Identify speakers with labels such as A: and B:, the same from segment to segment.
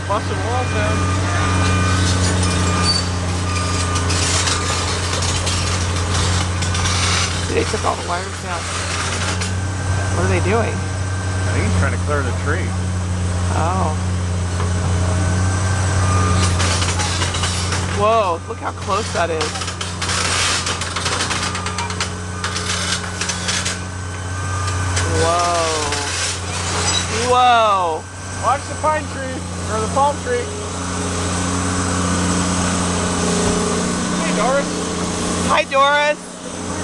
A: busting walls down.
B: They took all the wires down. What are they doing?
A: I think he's trying to clear the tree.
B: Oh. Whoa, look how close that is. Whoa. Whoa.
A: Watch the pine tree, or the palm tree. Hey, Doris.
B: Hi, Doris.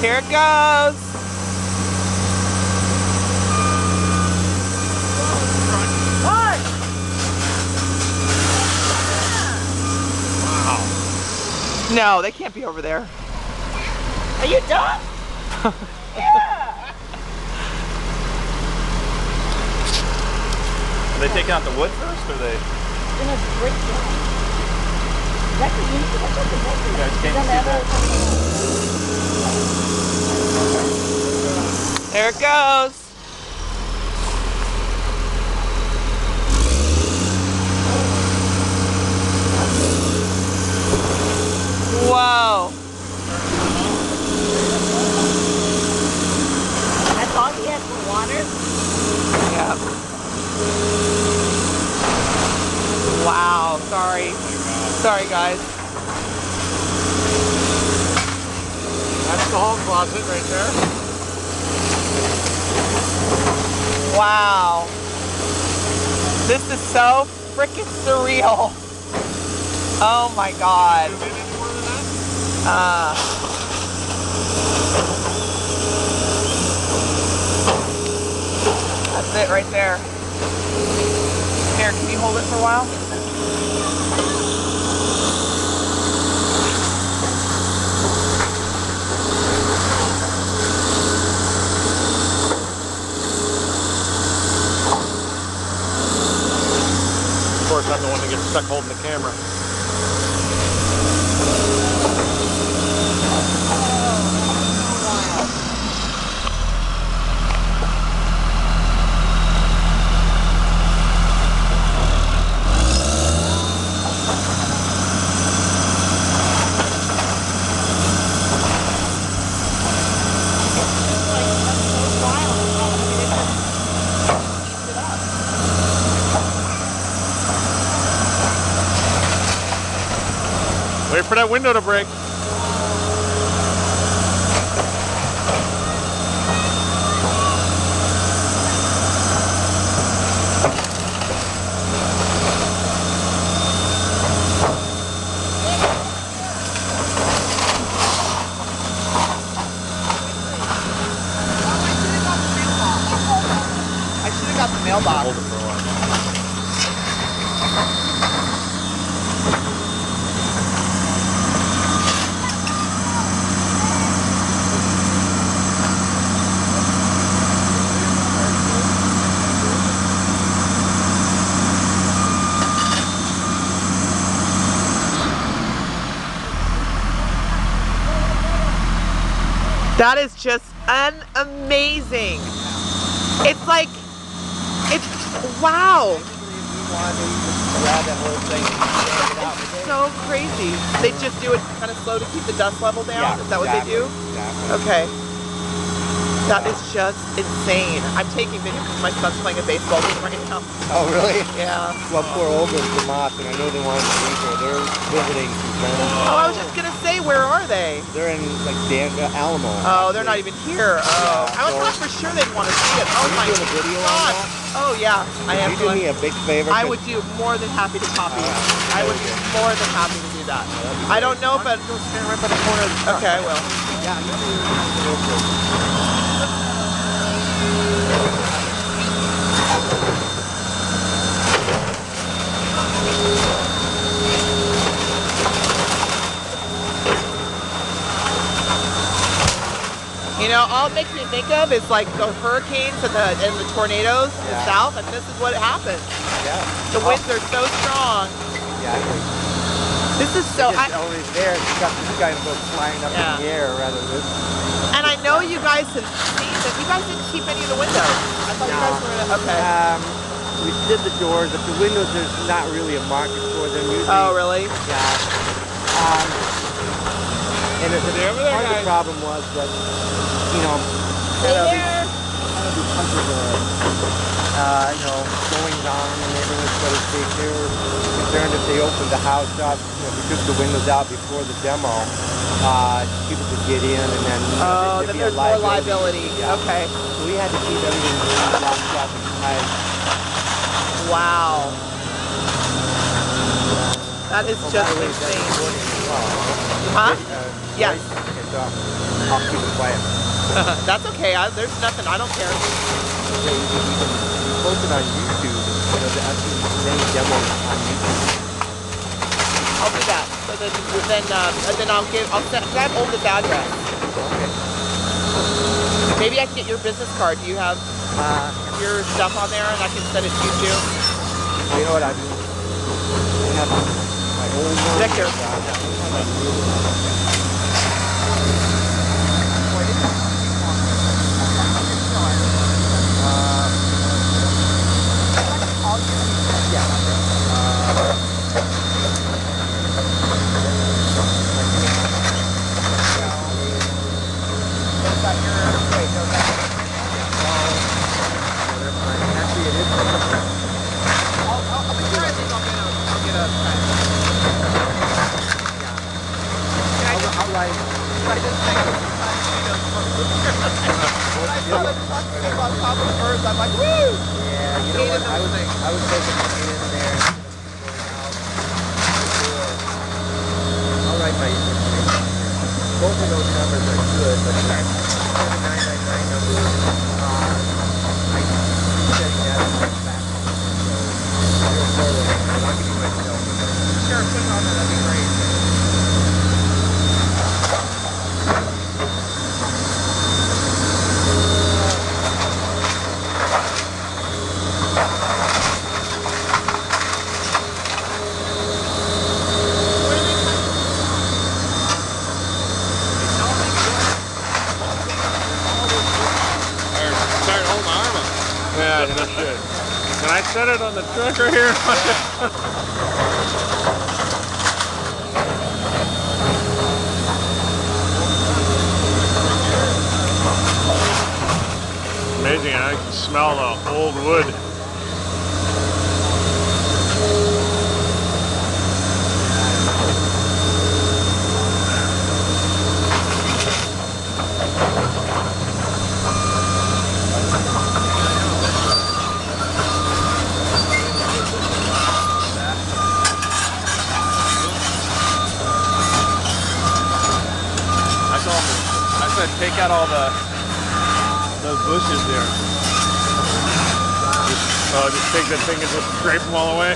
B: Here it goes.
A: Hi. Wow.
B: No, they can't be over there.
C: Are you done? Yeah.
A: Are they taking out the wood first, or they?
C: Gonna break down. That's the unit. That's what the next
A: You guys can't see that.
B: There it goes. Whoa.
C: That's all he has for water?
B: Yeah. Wow, sorry. Sorry, guys.
A: That's the hall closet right there.
B: Wow. This is so freaking surreal. Oh my God.
A: Zoom in any more than that?
B: That's it right there. Here, can you hold it for a while?
A: Of course, I'm the one that gets stuck holding the camera. Wait for that window to break.
B: I should have got the mailbox.
A: Hold it for a while.
B: That is just amazing. It's like, it's, wow. It's so crazy. They just do it kind of slow to keep the dust level down?
D: Yeah,
B: Is that what they do?
D: Exactly.
B: Okay. That is just insane. I'm taking video because my son's playing a baseball game right now.
D: Oh, really?
B: Yeah.
D: Well, poor Olga's from Moss, and I know they wanted to meet her. They're visiting some friends.
B: Oh, I was just going to say, where are they?
D: They're in, like, Alamo.
B: Oh, they're not even here. Oh,
D: Yeah,
B: I thought for sure they'd want to see it. Oh
D: Are you
B: my
D: doing a video on
B: God.
D: that?
B: Oh yeah, I am.
D: Could you do me a big favor?
B: I would do more than happy to copy. I would be more than happy to do that. I don't know, but
A: Go stand right by the corner of the truck.
B: okay, I will.
D: Yeah,
B: You know, all it makes me think of is like the hurricanes and the tornadoes in the south, and this is what happens.
D: Yeah.
B: The winds are so strong.
D: Yeah.
B: This is so.
D: Just always there. You got this guy go flying up
B: Yeah.
D: in the air rather than.
B: And I know you guys have seen that. You guys didn't keep any of the windows. I thought you guys were gonna. Okay.
D: we did the doors, but the windows, there's not really a market for them. Usually,
B: Oh, really?
D: yeah. And part of the problem was that, you know, because of the, goings on in the neighborhood, so to speak, they were concerned if they opened the house up, if we took the windows out before the demo, people could get in and then,
B: then there's more liability.
D: Yeah.
B: Okay.
D: So we had to keep everything really locked up and tight.
B: Wow. That is just insane. Huh? Yes.
D: Okay, so I'll keep it quiet.
B: That's okay. There's nothing. I don't care.
D: Yeah, you can post it on YouTube. I've seen many demos on YouTube.
B: I'll do that. So then I'll send. Cause I have Olga's address.
D: Okay.
B: Maybe I can get your business card. Do you have your stuff on there, and I can send it to you too?
D: You know what I have my old one.
B: Victor. I'm like, woo!
D: Yeah, you know what? I was taking it in there and out. I'll write my information. Both of those numbers are good, but the 999 number, I keep setting that back. So, I'll give you my cell number. Sure, put it on there, that'd be great.
A: Yeah, no shit. Can I set it on the truck right here? Amazing, I can smell the old wood. I said take out all those bushes there. Just take that thing and just scrape them all away.